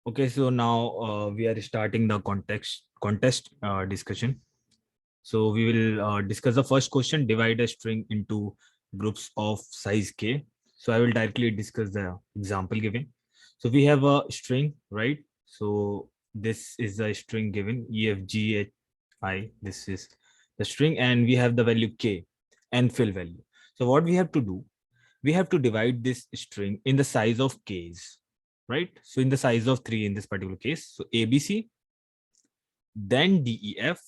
Okay, so now we are starting the contest discussion. So we will discuss the first question: divide a string into groups of size k. So I will directly discuss the example given. So we have a string, right? So this is a string given E F G H I. This is the string, and we have the value k and fill value. So what we have to do, we have to divide this string in the size of k's, right? So in the size of 3 in this particular case. So ABC, then DEF.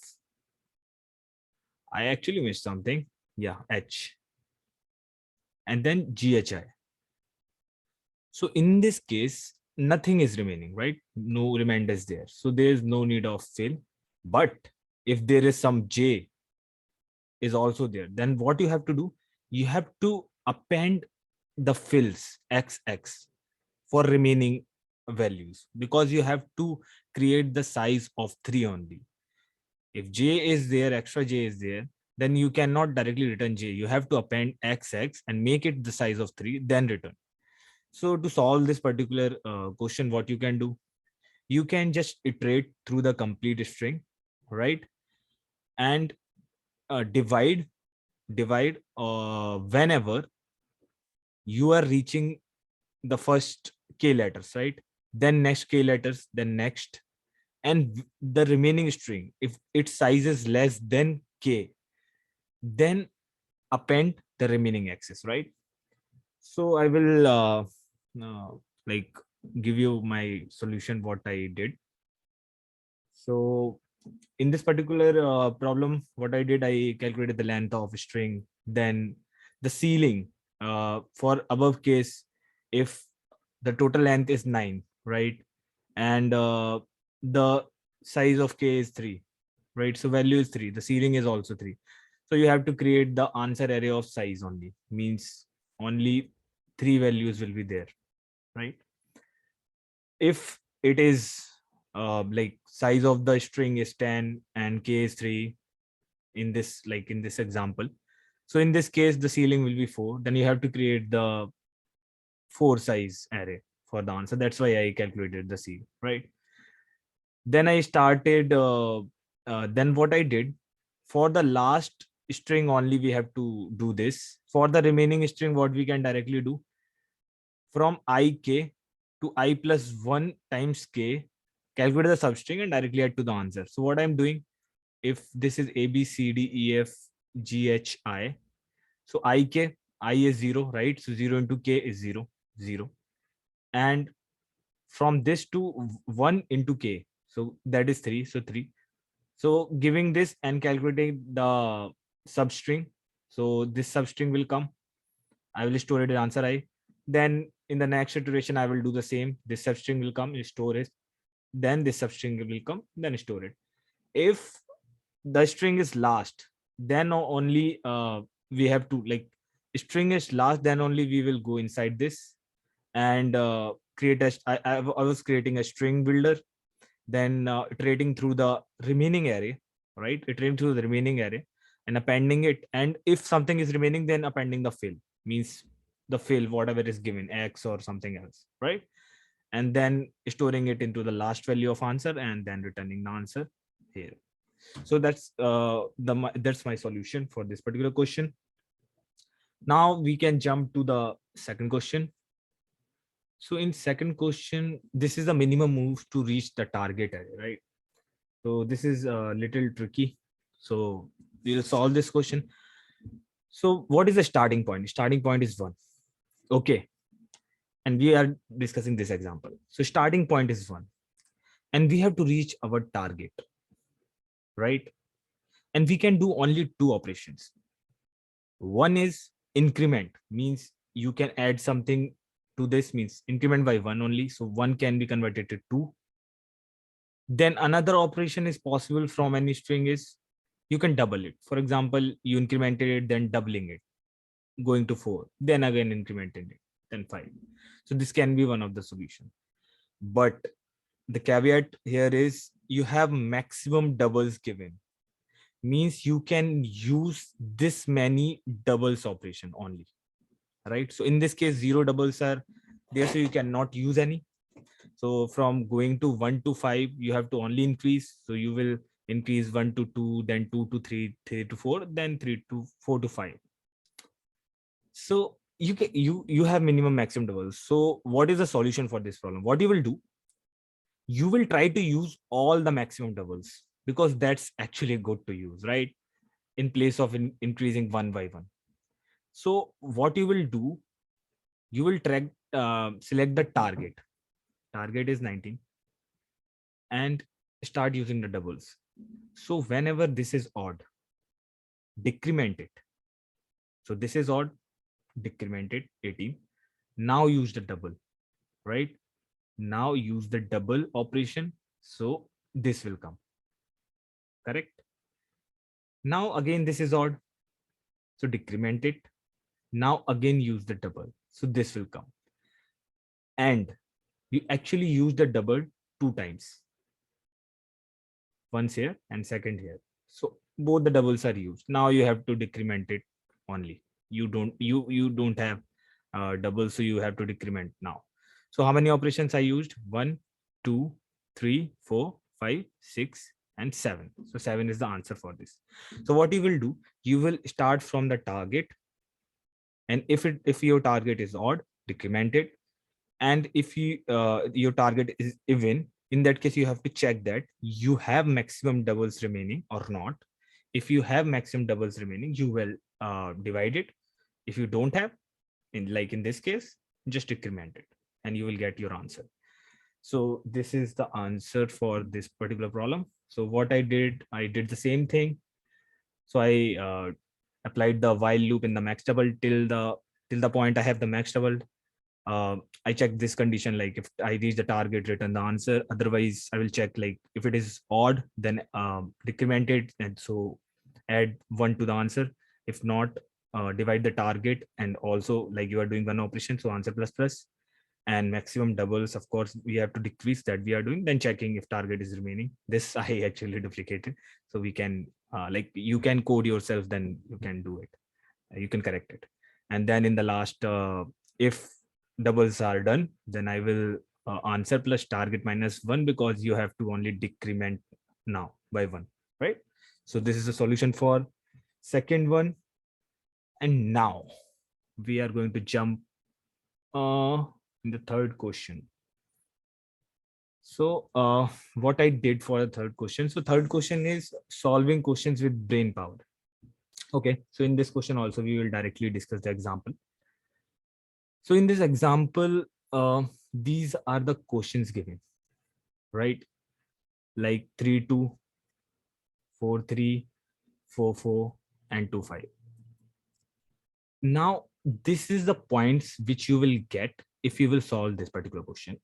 I actually missed something. Yeah, H, and then GHI. So in this case, nothing is remaining, right? No remainder is there. So there is no need of fill. But if there is some J is also there, then what you have to do, you have to append the fills XX for remaining values, because you have to create the size of 3 only. If J is there, extra J is there, then you cannot directly return J. You have to append XX and make it the size of 3, then return. So to solve this particular question, what you can do, you can just iterate through the complete string, right? And divide whenever you are reaching the first k letters, right? Then next k letters, then next, and the remaining string, if its size is less than k, then append the remaining axis, right? So I will uh, like give you my solution what I did. So in this particular problem, what I did, I calculated the length of string, then the ceiling for above case, if the total length is 9, right? And the size of k is 3, right? So value is 3, the ceiling is also 3. So you have to create the answer array of size only, means only 3 values will be there, right? If it is like size of the string is 10 and k is 3 in this, like in this example, so in this case the ceiling will be 4, then you have to create the 4 size array for the answer. That's why I calculated the c, right? Then I started then what I did, for the last string only we have to do this. For the remaining string, what we can directly do, from ik to I plus 1 times k, calculate the substring and directly add to the answer. So what I'm doing, if this is a b c d e f g h I, so I is 0, right? So 0 into k is 0, 0. And from this to 1 into k, so that is 3, so 3. So giving this and calculating the substring, so this substring will come, I will store it in answer I. Then in the next iteration, I will do the same. This substring will come, store it. Then this substring will come, then store it. If the string is last, then only we have to, like, string is last, then only we will go inside this and create a. I was creating a string builder, then iterating through the remaining array, right? Iterating through the remaining array and appending it. And if something is remaining, then appending the fill, means the fill, whatever is given, X or something else, right? And then storing it into the last value of answer and then returning the answer here. So that's my solution for this particular question. Now we can jump to the second question. So in second question, this is the minimum move to reach the target array, right? So this is a little tricky. So we'll solve this question. So what is the starting point? Starting point is 1. Okay. And we are discussing this example. So starting point is 1. And we have to reach our target, right? And we can do only 2 operations. One is increment, means you can add something to this, means increment by 1 only. So 1 can be converted to 2. Then another operation is possible from any string is you can double it. For example, you incremented it, then doubling it, going to 4, then again incrementing it, then 5. So this can be one of the solution. But the caveat here is you have maximum doubles given, means you can use this many doubles operation only, right? So in this case, 0 doubles are there, so you cannot use any. So from going to 1 to 5, you have to only increase. So you will increase 1 to 2, then 2 to 3, 3 to 4, then 3 to 4 to 5. So you have minimum maximum doubles. So what is the solution for this problem? What you will do, you will try to use all the maximum doubles, because that's actually good to use, right? In place of increasing one by one. So what you will do, you will select the target is 19, and start using the doubles. So whenever this is odd, decrement it. So this is odd, decrement it 18. Now use the double, right? Now use the double operation. So this will come, correct? Now again, this is odd. So decrement it. Now again, use the double. So this will come. And you actually use the double 2 times. Once here and second here. So both the doubles are used. Now you have to decrement it only. You don't have double, so you have to decrement now. So how many operations I used? 1, 2, 3, 4, 5, 6, and 7. So 7 is the answer for this. So what you will do, you will start from the target, and if your target is odd, decrement it. And if your target is even, in that case you have to check that you have maximum doubles remaining or not. If you have maximum doubles remaining, you will divide it. If you don't have, in this case, just decrement it and you will get your answer. So this is the answer for this particular problem. So what I did the same thing. So I applied the while loop in the max double till the point I have the max double. I check this condition, like if I reach the target, return the answer. Otherwise, I will check like if it is odd, then decrement it, and so add 1 to the answer. If not, divide the target, and also like you are doing one operation, so answer plus plus. And maximum doubles, of course, we have to decrease that we are doing, then checking if target is remaining. This I actually duplicated, so we can like you can code yourself, then you can do it, you can correct it. And then in the last, if doubles are done, then I will answer plus target minus 1, because you have to only decrement now by 1, right? So this is the solution for second one. And now we are going to jump in the third question. So what I did for the third question, so third question is solving questions with brain power. Okay, so in this question also we will directly discuss the example. So in this example, these are the questions given, right? Like 3 2, 4 3, 4 4, and 2 5. Now this is the points which you will get if you will solve this particular question.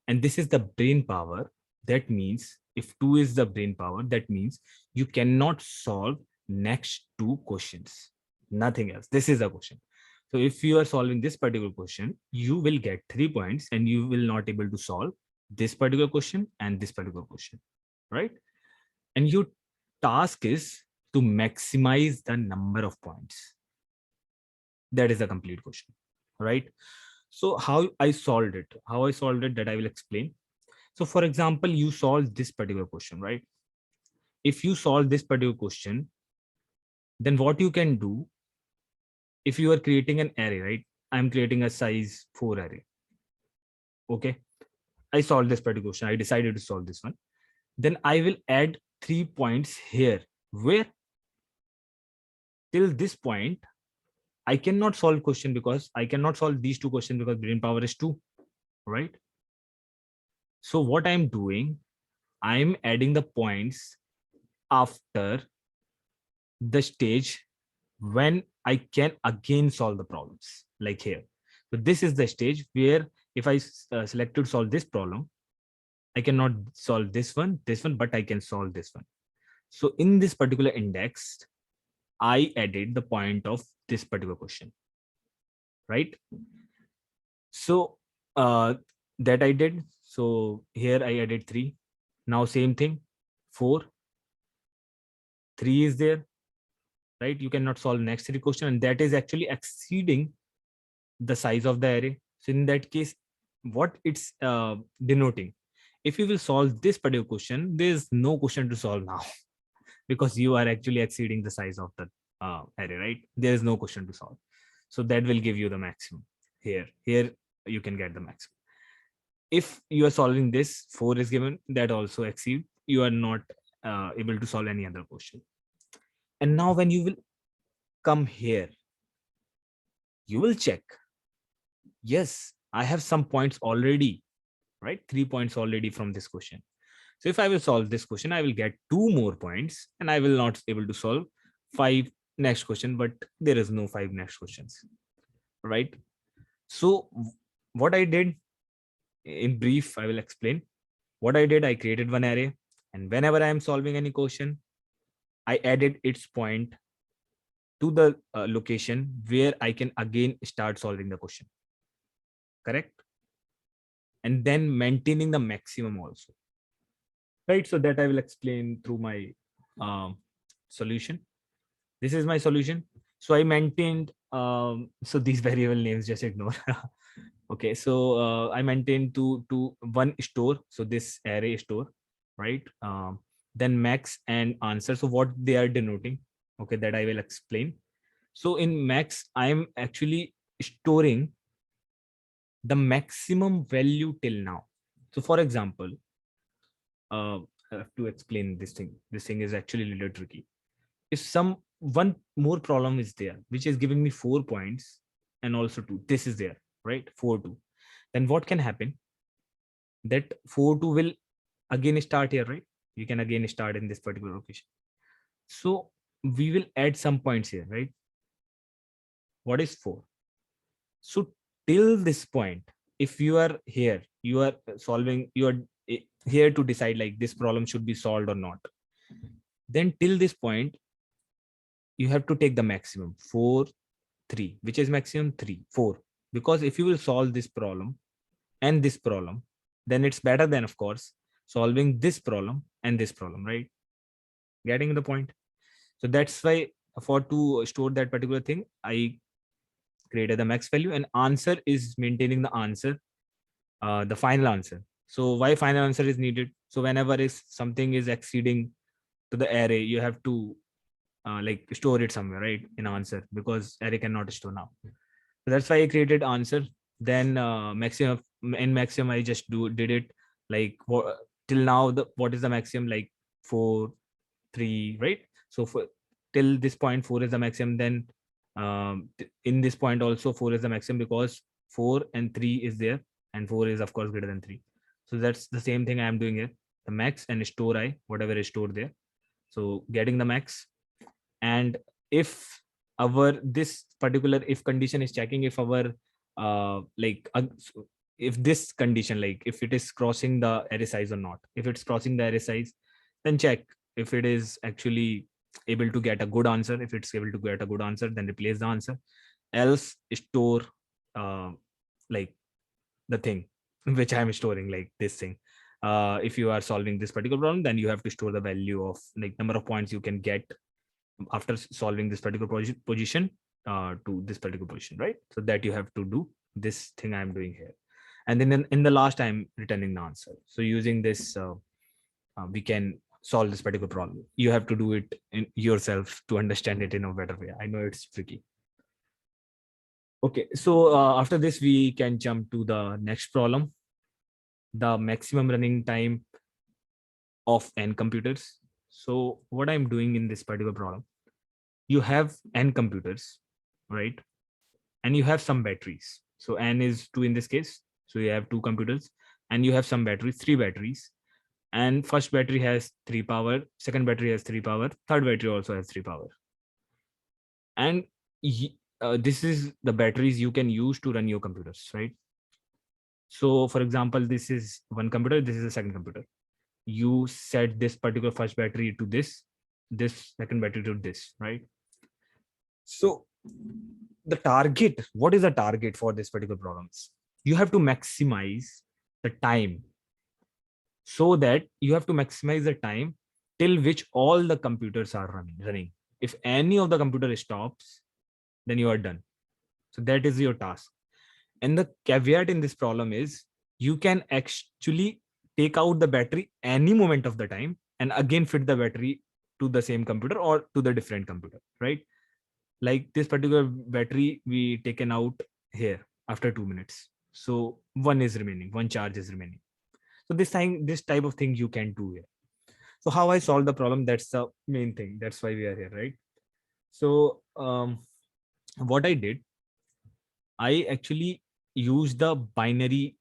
And this is the brain power. That means if 2 is the brain power, that means you cannot solve next 2 questions, nothing else. This is the question. So if you are solving this particular question, you will get 3 points, and you will not able to solve this particular question and this particular question, right? And your task is to maximize the number of points. That is a complete question, right? So how I solved it, that I will explain. So for example, you solve this particular question, right? If you solve this particular question, then what you can do, if you are creating an array, right? I'm creating a size 4 array. Okay. I solved this particular question. I decided to solve this one. Then I will add 3 points here, where till this point, I cannot solve question, because I cannot solve these 2 questions because brain power is 2, right? So what I'm doing, I'm adding the points after the stage when I can again solve the problems, like here. So this is the stage where if I selected solve this problem, I cannot solve this one, but I can solve this one. So in this particular index, I added the point of this particular question, right? So that I did. So here I added 3. Now same thing, 4, 3 is there, right? You cannot solve next 3 question, and that is actually exceeding the size of the array. So in that case, what it's denoting. If you will solve this particular question, there is no question to solve now because you are actually exceeding the size of the array, right? There is no question to solve. So that will give you the maximum here. Here you can get the maximum. If you are solving this, 4 is given, that also exceed. You are not able to solve any other question. And now when you will come here, you will check. Yes, I have some points already, right? 3 points already from this question. So if I will solve this question, I will get 2 more points and I will not able to solve 5 next question, but there is no 5 next questions, right? So what I did in brief, I will explain. What I did, I created one array, and whenever I am solving any question, I added its point to the location where I can again start solving the question. Correct? And then maintaining the maximum also. Right? So that I will explain through my solution. This is my solution. So I maintained, so these variable names just ignore. Okay, so I maintained to one store. So this array store, right? Then max and answer. So what they are denoting, okay, that I will explain. So in max, I'm actually storing the maximum value till now. So for example, I have to explain this thing. This thing is actually a little tricky. If some one more problem is there, which is giving me 4 points and also 2, this is there, right? 4, 2. Then what can happen? That 4, 2 will again start here, right? You can again start in this particular location. So we will add some points here, right? What is 4? So till this point, if you are here, you are solving, you are here to decide like this problem should be solved or not. Then till this point, you have to take the maximum 4, 3, which is maximum 3, 4. Because if you will solve this problem and this problem, then it's better than, of course, solving this problem and this problem, right? Getting the point? So that's why for to store that particular thing, I created the max value, and answer is maintaining the answer, the final answer. So why final answer is needed? So whenever is something is exceeding to the array, you have to like store it somewhere, right? In answer, because array cannot store now. So that's why I created answer. Then maximum, in maximum I just did it like till now the what is the maximum, like 4, 3, right? So for till this point 4 is the maximum. Then in this point also 4 is the maximum because 4 and 3 is there, and 4 is of course greater than 3. So that's the same thing I am doing here, the max and store I whatever is stored there. So getting the max. And if our this particular if condition is checking if our if this condition, like if it is crossing the array size or not. If it's crossing the array size, then check if it is actually able to get a good answer. If it's able to get a good answer, then replace the answer. Else store uh, like the thing which I'm storing, like this thing. If you are solving this particular problem, then you have to store the value of like number of points you can get after solving this particular position to this particular position, right? So that you have to do this thing I'm doing here. And then in the last I'm returning the answer. So using this, we can solve this particular problem. You have to do it in yourself to understand it in a better way. I know it's tricky. Okay, so after this, we can jump to the next problem, the maximum running time of n computers. So what I'm doing in this particular problem, you have n computers, right? And you have some batteries. So n is 2 in this case. So you have 2 computers and you have some batteries, 3 batteries. And first battery has 3 power, second battery has 3 power, third battery also has 3 power. And this is the batteries you can use to run your computers, right? So for example, this is one computer, this is the second computer. You set this particular first battery to this second battery to this, right? So the target, what is the target for this particular problems? You have to maximize the time, so that you have to maximize the time till which all the computers are running. If any of the computer stops, then you are done. So that is your task. And the caveat in this problem is you can actually take out the battery any moment of the time and again fit the battery to the same computer or to the different computer, right? Like this particular battery we taken out here after 2 minutes, so one is remaining, one charge is remaining. So this type of thing you can do here. So how I solve the problem, that's the main thing, that's why we are here, right? So what I did, I actually used the binary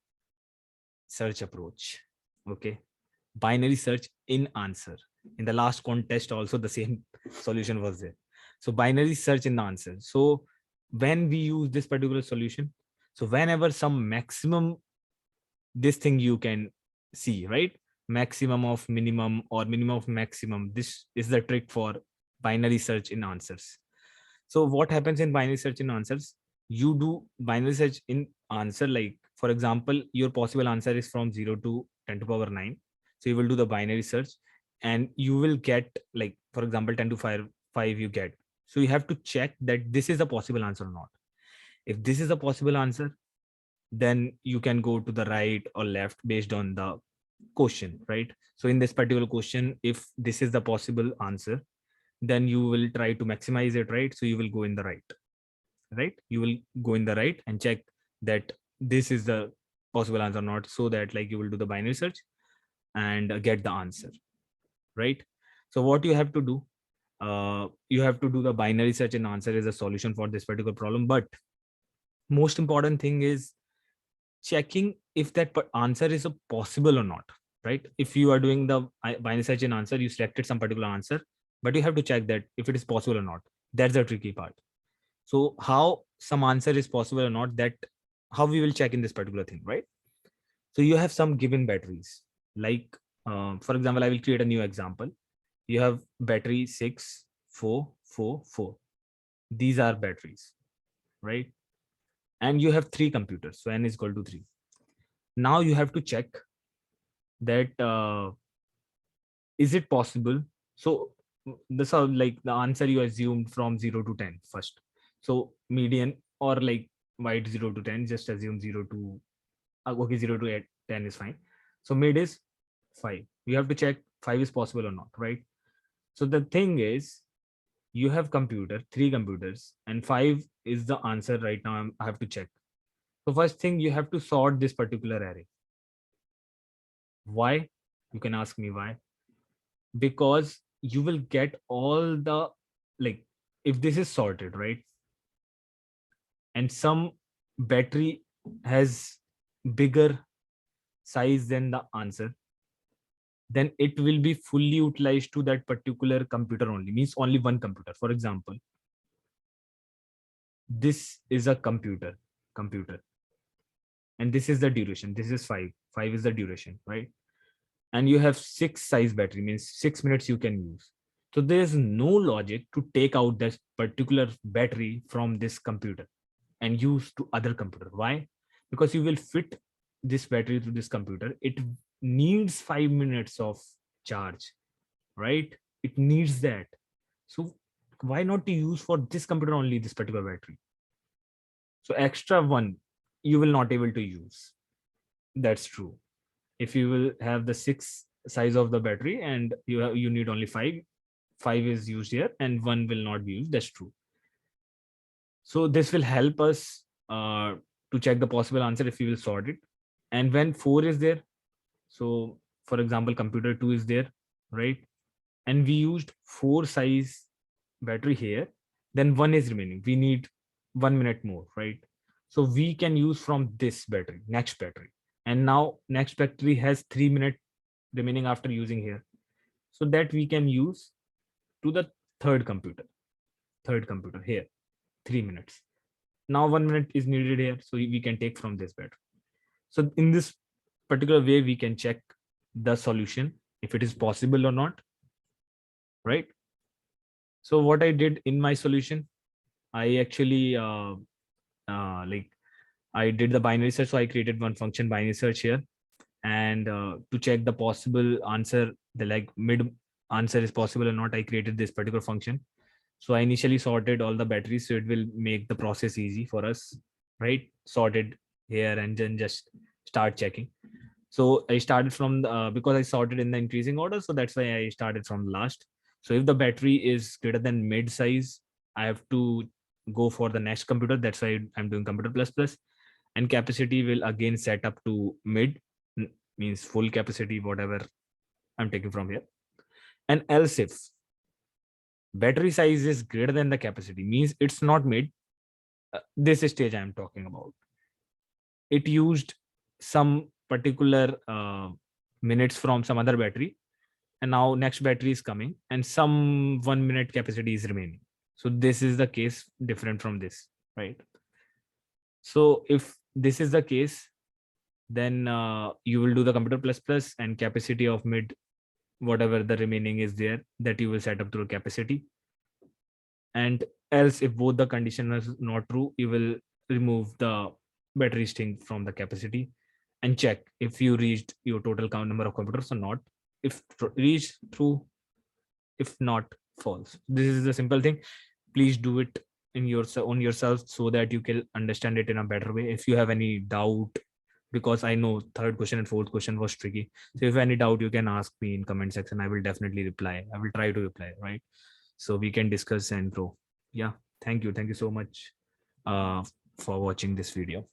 search approach. Okay, binary search in answer. In the last contest also the same solution was there. So binary search in the answer. So when we use this particular solution, so whenever some maximum, this thing you can see, right? Maximum of minimum or minimum of maximum, this is the trick for binary search in answers. So what happens in binary search in answers, you do binary search in answer, like for example your possible answer is from 0 to 10 to power 9. So you will do the binary search and you will get, like for example 10 to 5 you get. So you have to check that this is a possible answer or not. If this is a possible answer, then you can go to the right or left based on the question, right? So in this particular question, if this is the possible answer, then you will try to maximize it, right? So you will go in the right, right? You will go in the right and check that this is the possible answer or not, so that like you will do the binary search and get the answer, right? So what you have to do, you have to do the binary search and answer is a solution for this particular problem. But most important thing is checking if that answer is a possible or not, right? If you are doing the binary search and answer, you selected some particular answer, but you have to check that if it is possible or not. That's the tricky part. So how some answer is possible or not, that how we will check in this particular thing, right? So you have some given batteries, like for example I will create a new example. You have battery 6 4 4 4. These are batteries, right? And you have three computers, so n is equal to 3. Now you have to check that is it possible. So this are like the answer you assumed from 0 to 10 first. So median or like white 0 to 10, just assume 0 to okay, 0 to 8, 10 is fine. So mid is 5. You have to check 5 is possible or not, right? So the thing is, you have three computers, and 5 is the answer right now. I have to check. So first thing, you have to sort this particular array. Why? You can ask me why. Because you will get all the, like, if this is sorted, right? And some battery has bigger size than the answer, then it will be fully utilized to that particular computer only, means only one computer. For example, this is a computer, and this is the duration. This is 5 is the duration, right? And you have 6 size battery, means 6 minutes you can use. So there's no logic to take out this particular battery from this computer and use to other computer. Why? Because you will fit this battery to this computer. It needs 5 minutes of charge, right? It needs that. So why not to use for this computer only this particular battery? So extra one you will not able to use. That's true. If you will have the 6 size of the battery and you need only 5 is used here and one will not be used. That's true. So this will help us to check the possible answer if we will sort it. And when 4 is there, so for example computer 2 is there, right? And we used 4 size battery here, then one is remaining. We need 1 minute more, right? So we can use from this battery, next battery. And now next battery has 3 minutes remaining after using here. So that we can use to the third computer here, 3 minutes. Now 1 minute is needed here, so we can take from this battery. So in this particular way, we can check the solution if it is possible or not, right? So what I did in my solution, I actually like I did the binary search. So I created one function binary search here, and to check the possible answer, the like mid answer is possible or not, I created this particular function. So I initially sorted all the batteries, so it will make the process easy for us, right? Sorted here and then just start checking. So I started from the, because I sorted in the increasing order, so that's why I started from last. So if the battery is greater than mid size, I have to go for the next computer. That's why I'm doing computer plus plus, and capacity will again set up to mid, means full capacity, whatever I'm taking from here. And else if battery size is greater than the capacity, means it's not mid. This stage I'm talking about, it used some particular minutes from some other battery, and now next battery is coming and some 1 minute capacity is remaining. So this is the case different from this, right? So if this is the case, then you will do the computer plus plus and capacity of mid, whatever the remaining is there, that you will set up through capacity. And else if both the condition is not true, you will remove the battery string from the capacity and check if you reached your total count number of computers or not. If reached, through; if not, false. This is the simple thing. Please do it in your on yourself so that you can understand it in a better way. If you have any doubt, because I know third question and fourth question was tricky, so if any doubt, you can ask me in comment section. I will definitely reply. I will try to reply, right? So we can discuss and grow. Yeah, thank you so much uh, for watching this video.